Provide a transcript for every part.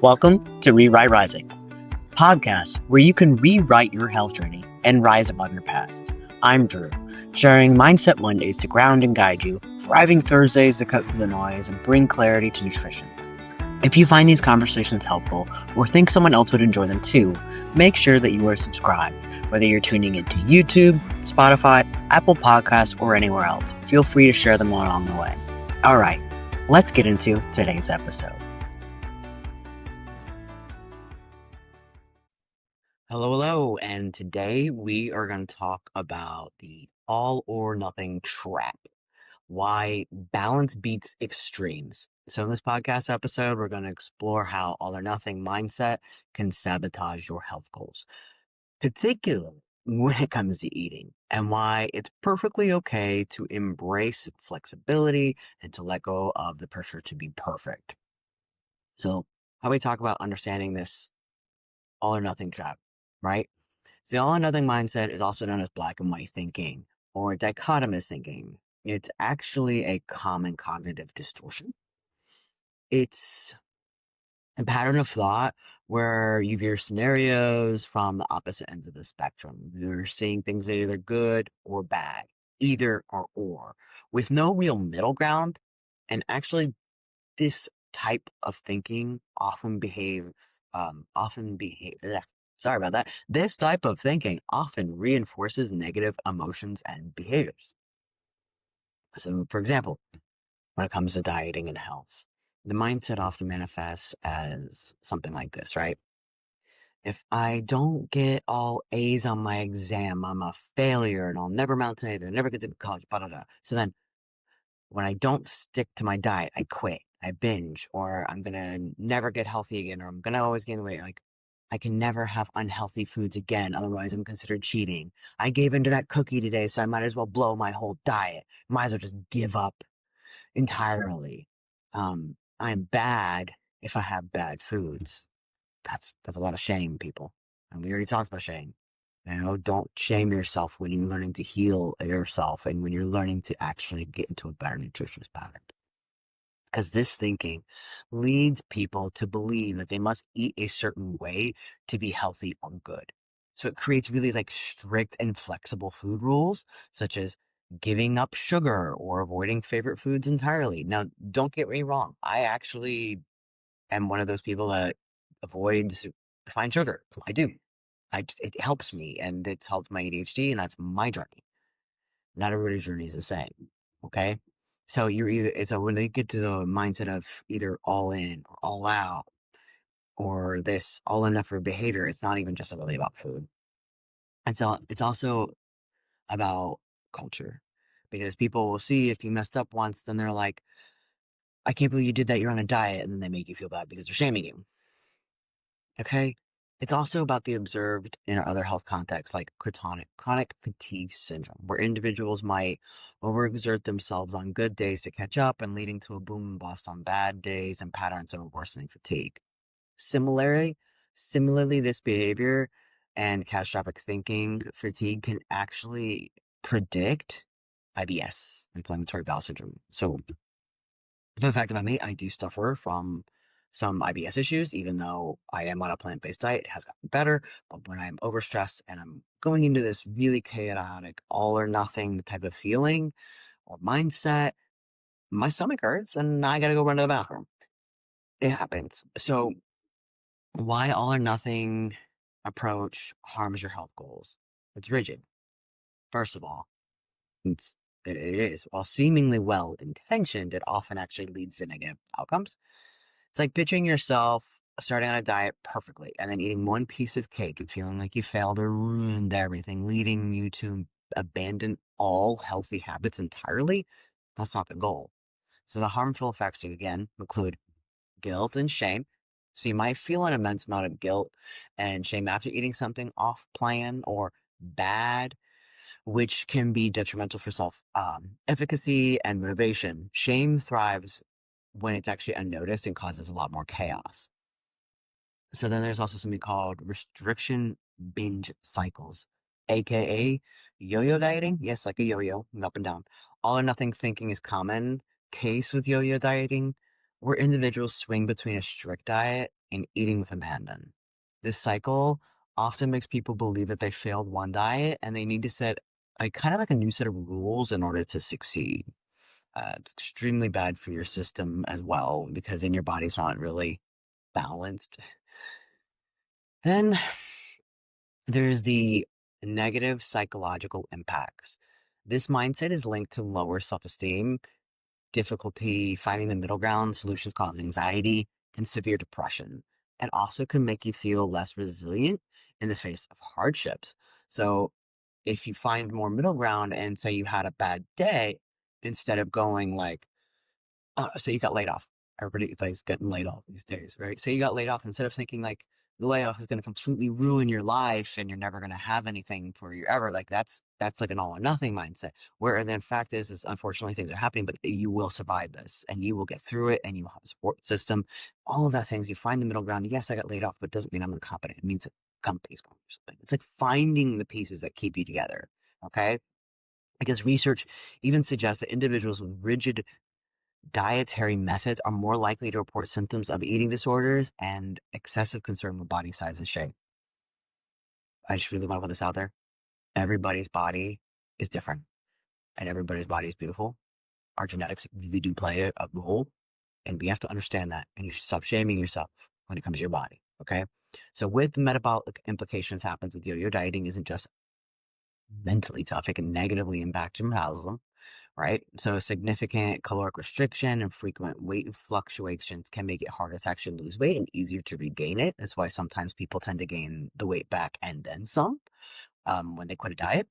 Welcome to Rewrite Rising, podcast where you can rewrite your health journey and rise above your past. I'm Drew, sharing Mindset Mondays to ground and guide you, thriving Thursdays to cut through the noise and bring clarity to nutrition. If you find these conversations helpful or think someone else would enjoy them too, make sure that you are subscribed. Whether you're tuning into YouTube, Spotify, Apple Podcasts, or anywhere else, feel free to share them along the way. All right, let's get into today's episode. Hello, and today we are going to talk about the all or nothing trap. Why balance beats extremes. So in this podcast episode, we're going to explore how all or nothing mindset can sabotage your health goals, particularly when it comes to eating, and why it's perfectly okay to embrace flexibility and to let go of the pressure to be perfect. So how we talk about understanding this all or nothing trap, right? So the all or nothing mindset is also known as black and white thinking or dichotomous thinking. It's actually a common cognitive distortion. It's a pattern of thought where you view scenarios from the opposite ends of the spectrum. You're seeing things that are either good or bad, either or, with no real middle ground. And actually, this type of thinking sorry about that. This type of thinking often reinforces negative emotions and behaviors. So, for example, when it comes to dieting and health, the mindset often manifests as something like this, right? If I don't get all A's on my exam, I'm a failure and I'll never amount to anything, never get to college, blah, blah, blah. So then when I don't stick to my diet, I quit, I binge, or I'm going to never get healthy again, or I'm going to always gain weight. Like, I can never have unhealthy foods again. Otherwise, I'm considered cheating. I gave into that cookie today, so I might as well blow my whole diet. Might as well just give up entirely. I'm bad if I have bad foods. That's a lot of shame, people. And we already talked about shame. Don't shame yourself when you're learning to heal yourself and when you're learning to actually get into a better nutritionist pattern. Because this thinking leads people to believe that they must eat a certain way to be healthy or good. So it creates really like strict and flexible food rules, such as giving up sugar or avoiding favorite foods entirely. Now, don't get me wrong. I actually am one of those people that avoids refined sugar. I do. It helps me and it's helped my ADHD, and that's my journey. Not everybody's journey is the same. Okay. So when they get to the mindset of either all in or all out or this all enough for behavior, it's not even just really about food. And so it's also about culture, because people will see if you messed up once, then they're like, I can't believe you did that. You're on a diet. And then they make you feel bad because they're shaming you. Okay. It's also about the observed in our other health contexts, like chronic fatigue syndrome, where individuals might overexert themselves on good days to catch up and leading to a boom and bust on bad days and patterns of worsening fatigue. Similarly, this behavior and catastrophic thinking fatigue can actually predict IBS, inflammatory bowel syndrome. So fun fact about me, I do suffer from some IBS issues, even though I am on a plant-based diet. It has gotten better, but when I'm overstressed and I'm going into this really chaotic, all or nothing type of feeling or mindset, my stomach hurts and I gotta go run to the bathroom. It happens. So why all or nothing approach harms your health goals? It's rigid. First of all, it is. While seemingly well intentioned, it often actually leads to negative outcomes. It's like picturing yourself starting on a diet perfectly and then eating one piece of cake and feeling like you failed or ruined everything, leading you to abandon all healthy habits entirely. That's not the goal. So the harmful effects, again, include guilt and shame. So you might feel an immense amount of guilt and shame after eating something off plan or bad, which can be detrimental for self efficacy and motivation. Shame thrives when it's actually unnoticed and causes a lot more chaos. So then there's also something called restriction binge cycles, aka yo-yo dieting. Yes, like a yo-yo, up and down. All or nothing thinking is common case with yo-yo dieting, where individuals swing between a strict diet and eating with abandon. This cycle often makes people believe that they failed one diet and they need to set like kind of like a new set of rules in order to succeed. It's extremely bad for your system as well because then your body's not really balanced. Then there's the negative psychological impacts. This mindset is linked to lower self-esteem, difficulty finding the middle ground, solutions cause anxiety, and severe depression. It also can make you feel less resilient in the face of hardships. So if you find more middle ground and say you had a bad day, instead of going like, so you got laid off. Everybody thinks getting laid off these days, right? So you got laid off instead of thinking like the layoff is going to completely ruin your life and you're never going to have anything for you ever. Like that's like an all or nothing mindset. Where the fact is unfortunately things are happening, but you will survive this and you will get through it and you will have a support system. All of that things you find the middle ground. Yes, I got laid off, but it doesn't mean I'm incompetent. It means that company's going through something. It's like finding the pieces that keep you together. Okay. Because research even suggests that individuals with rigid dietary methods are more likely to report symptoms of eating disorders and excessive concern with body size and shape. I just really want to put this out there. Everybody's body is different and everybody's body is beautiful. Our genetics really do play a role and we have to understand that. And you should stop shaming yourself when it comes to your body. Okay. So with metabolic implications happens with yo-yo dieting isn't just mentally tough. It can negatively impact your metabolism, right? So significant caloric restriction and frequent weight fluctuations can make it harder to actually lose weight and easier to regain it. That's why sometimes people tend to gain the weight back and then some when they quit a diet.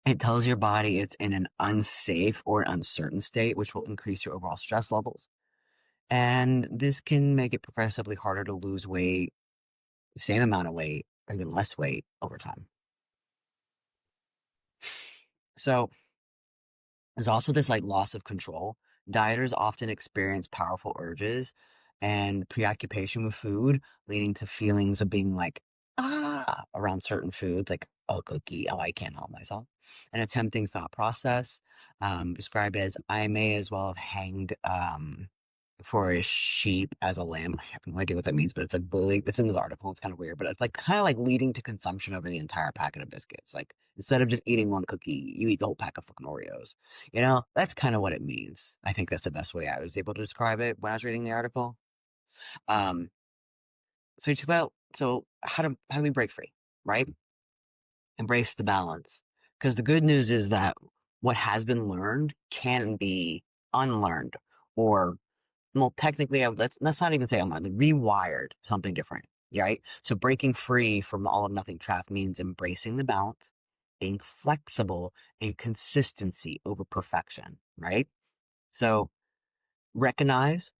It tells your body it's in an unsafe or uncertain state, which will increase your overall stress levels. And this can make it progressively harder to lose weight, same amount of weight, or even less weight over time. So there's also this like loss of control. Dieters often experience powerful urges and preoccupation with food, leading to feelings of being like, around certain foods, like a cookie. Oh, I can't help myself. An attempting thought process, described as I may as well have hanged for a sheep as a lamb. I have no idea what that means, but it's like bullying. It's in this article. It's kind of weird, but it's like kind of like leading to consumption over the entire packet of biscuits. Like instead of just eating one cookie, you eat the whole pack of fucking Oreos. You know, that's kind of what it means. I think that's the best way I was able to describe it when I was reading the article. Um, so it's about so how do we break free, right? Embrace the balance. Because the good news is that what has been learned can be unlearned or well, technically, let's not even say unlearned, rewired something different, right? So breaking free from all of nothing trap means embracing the balance, being flexible, and consistency over perfection, right? So recognize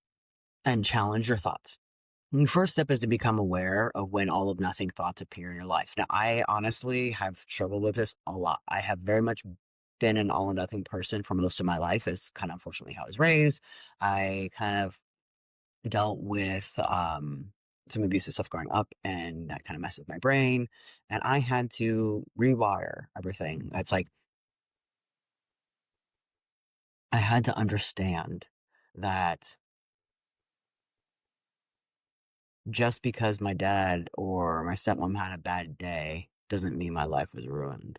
and challenge your thoughts. And the first step is to become aware of when all of nothing thoughts appear in your life. Now, I honestly have struggled with this a lot. I have very much been an all or nothing person for most of my life. Is kind of unfortunately how I was raised. I kind of dealt with some abusive stuff growing up, and that kind of messed with my brain. And I had to rewire everything. It's like I had to understand that just because my dad or my stepmom had a bad day doesn't mean my life was ruined.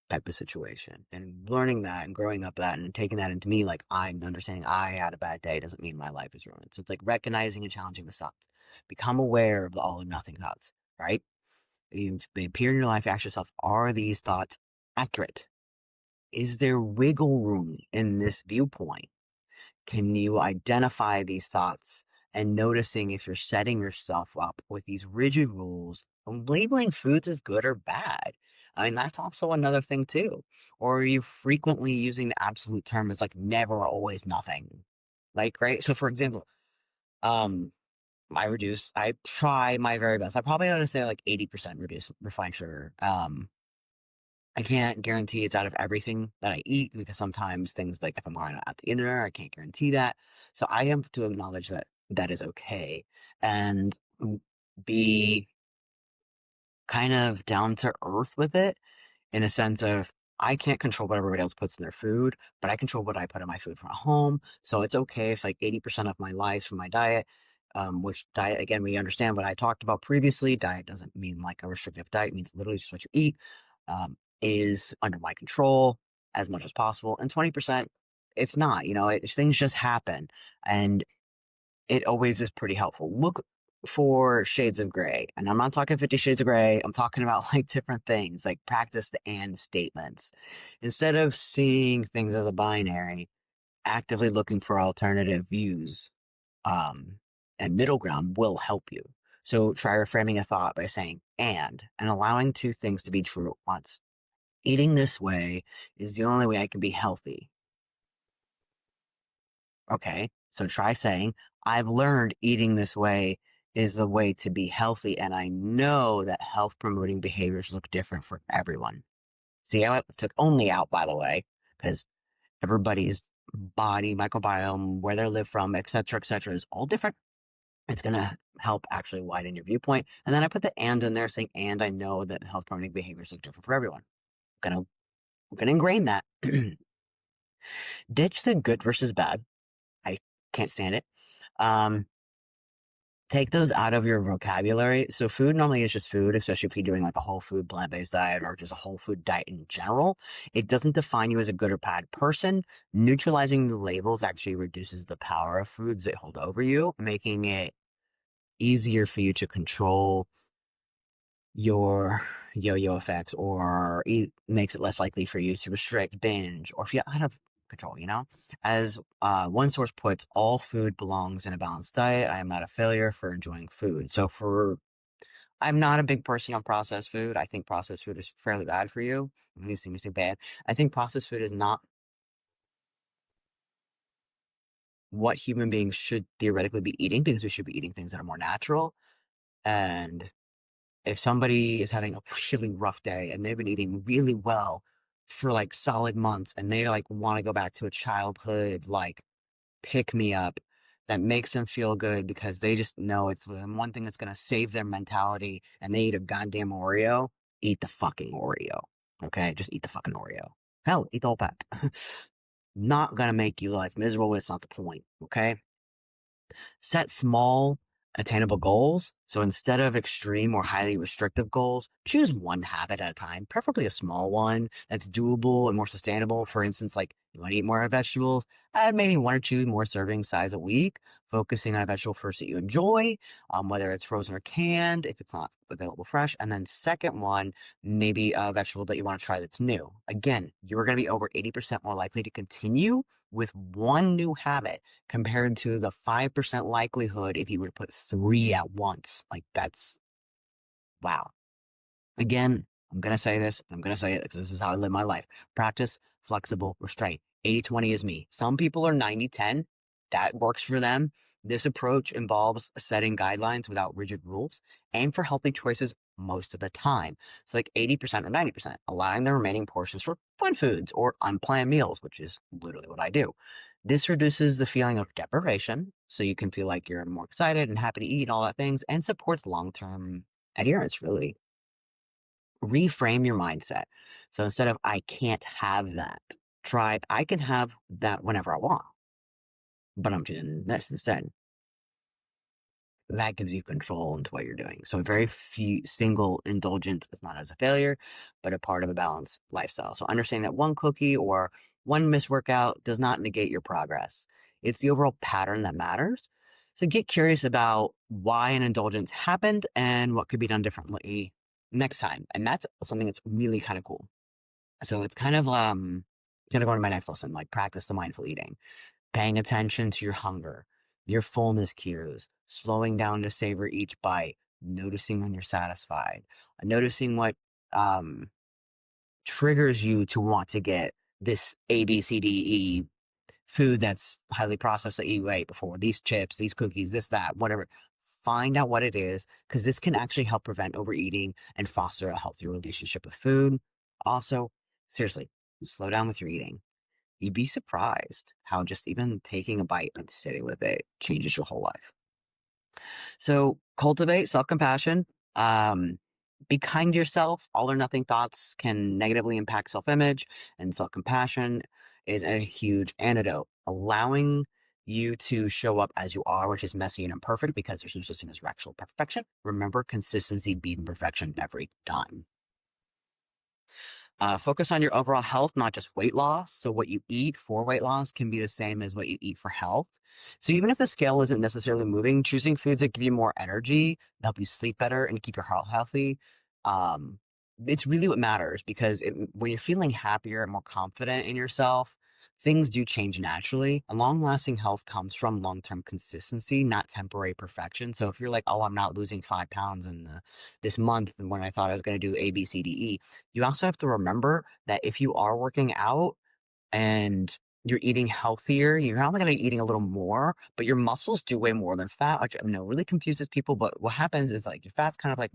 Type of situation. And learning that and growing up that and taking that into me, like I'm understanding I had a bad day doesn't mean my life is ruined. So it's like recognizing and challenging the thoughts. Become aware of the all or nothing thoughts, right? They appear in your life, ask yourself, are these thoughts accurate? Is there wiggle room in this viewpoint? Can you identify these thoughts and noticing if you're setting yourself up with these rigid rules, labeling foods as good or bad? I mean, that's also another thing too. Or are you frequently using the absolute term as like never, always, nothing? Like, right? So for example, um, I try my very best. I probably ought to say like 80% reduce refined sugar. I can't guarantee it's out of everything that I eat because sometimes things like if I'm going out to dinner, I can't guarantee that. So I have to acknowledge that that is okay and be kind of down to earth with it in a sense of I can't control what everybody else puts in their food, but I control what I put in my food from home. So it's okay if like 80% of my life from my diet which diet, again, we understand what I talked about previously. Diet doesn't mean like a restrictive diet, it means literally just what you eat, is under my control as much as possible. And 20%, it's not, things just happen. And it always is pretty helpful. Look for shades of gray. And I'm not talking 50 shades of gray. I'm talking about like different things, like practice the and statements. Instead of seeing things as a binary, actively looking for alternative views um, and middle ground will help you. So try reframing a thought by saying and allowing two things to be true at once. Eating this way is the only way I can be healthy. Okay, so try saying, I've learned eating this way is the way to be healthy, and I know that health promoting behaviors look different for everyone. See how I took only out, by the way, because everybody's body, microbiome, where they live from, et cetera, is all different. It's going to help actually widen your viewpoint. And then I put the and in there saying, and I know that health promoting behaviors look different for everyone. I'm gonna ingrain that. Ditch the good versus bad. I can't stand it. Um, take those out of your vocabulary. So food normally is just food, especially if you're doing like a whole food plant-based diet or just a whole food diet in general. It doesn't define you as a good or bad person. Neutralizing the labels actually reduces the power of foods that hold over you, making it easier for you to control your yo-yo effects, or it makes it less likely for you to restrict, binge, or if you're out of control, As one source puts, all food belongs in a balanced diet. I am not a failure for enjoying food. I'm not a big person on processed food. I think processed food is fairly bad for you. You see me say bad. I think processed food is not what human beings should theoretically be eating, because we should be eating things that are more natural. And if somebody is having a really rough day and they've been eating really well for like solid months and they like want to go back to a childhood like pick me up that makes them feel good because they just know it's the one thing that's going to save their mentality, and they eat a goddamn Oreo, eat the fucking Oreo. Okay, just eat the fucking Oreo. Hell, eat the whole pack. Not gonna make you life miserable. It's not the point. Okay. Set small, attainable goals. So instead of extreme or highly restrictive goals, choose one habit at a time, preferably a small one that's doable and more sustainable. For instance, like you want to eat more vegetables, add maybe one or two more serving size a week, focusing on a vegetable first that you enjoy, whether it's frozen or canned, if it's not available fresh. And then second one, maybe a vegetable that you want to try that's new. Again, you're going to be over 80% more likely to continue with one new habit compared to the 5% likelihood if you were to put three at once. Like that's wow. Again, I'm going to say this. I'm going to say it because this is how I live my life. Practice flexible restraint. 80-20 is me. Some people are 90-10. That works for them. This approach involves setting guidelines without rigid rules. Aim for healthy choices most of the time. So like 80% or 90%, allowing the remaining portions for fun foods or unplanned meals, which is literally what I do. This reduces the feeling of deprivation, so you can feel like you're more excited and happy to eat and all that things, and supports long-term adherence, really. Reframe your mindset. So instead of I can't have that, try I can have that whenever I want, but I'm choosing this instead. That gives you control into what you're doing. So a very few single indulgence is not as a failure, but a part of a balanced lifestyle. So understanding that one cookie or one missed workout does not negate your progress. It's the overall pattern that matters. So get curious about why an indulgence happened and what could be done differently next time. And that's something that's really kind of cool. So it's kind of gonna go into my next lesson, like practice the mindful eating, paying attention to your hunger, your fullness cues, slowing down to savor each bite, noticing when you're satisfied, noticing what um, triggers you to want to get this A, B, C, D, E food that's highly processed that you ate before, these chips, these cookies, this, that, whatever. Find out what it is, because this can actually help prevent overeating and foster a healthy relationship with food. Also, seriously, slow down with your eating. You'd be surprised how just even taking a bite and sitting with it changes your whole life. So cultivate self-compassion. Be kind to yourself. All or nothing thoughts can negatively impact self-image, and self-compassion is a huge antidote. Allowing you to show up as you are, which is messy and imperfect because there's no such thing as actual perfection. Remember, consistency beats perfection every time. Focus on your overall health, not just weight loss. So, what you eat for weight loss can be the same as what you eat for health. So, even if the scale isn't necessarily moving, choosing foods that give you more energy, help you sleep better, and keep your heart healthy, um, it's really what matters because when you're feeling happier and more confident in yourself, things do change naturally. A long lasting health comes from long term consistency, not temporary perfection. So, if you're like, oh, I'm not losing 5 pounds in this month when I thought I was going to do A, B, C, D, E, you also have to remember that if you are working out and you're eating healthier, you're not only going to be eating a little more, but your muscles do weigh more than fat, which I know really confuses people. But what happens is like your fat's kind of like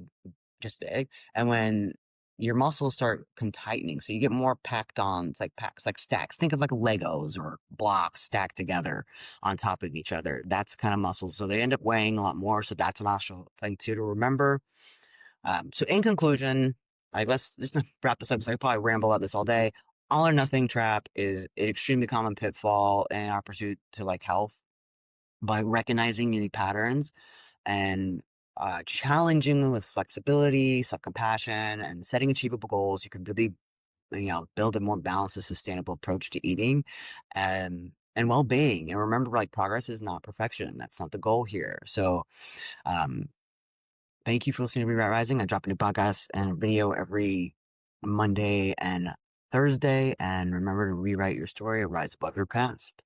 just big, and when your muscles start tightening, so you get more packed on. It's like packs, like stacks. Think of like Legos or blocks stacked together on top of each other. That's kind of muscles, so they end up weighing a lot more. So that's an actual thing too to remember. So in conclusion, let's just wrap this up because I could probably ramble about this all day. All or nothing trap is an extremely common pitfall in our pursuit to like health. By recognizing unique patterns and challenging them with flexibility, self-compassion, and setting achievable goals, you can really, build a more balanced and sustainable approach to eating and well-being. And remember, like progress is not perfection. That's not the goal here. So um, thank you for listening to Rewrite Rising. I drop a new podcast and video every Monday and Thursday. And remember to rewrite your story or rise above your past.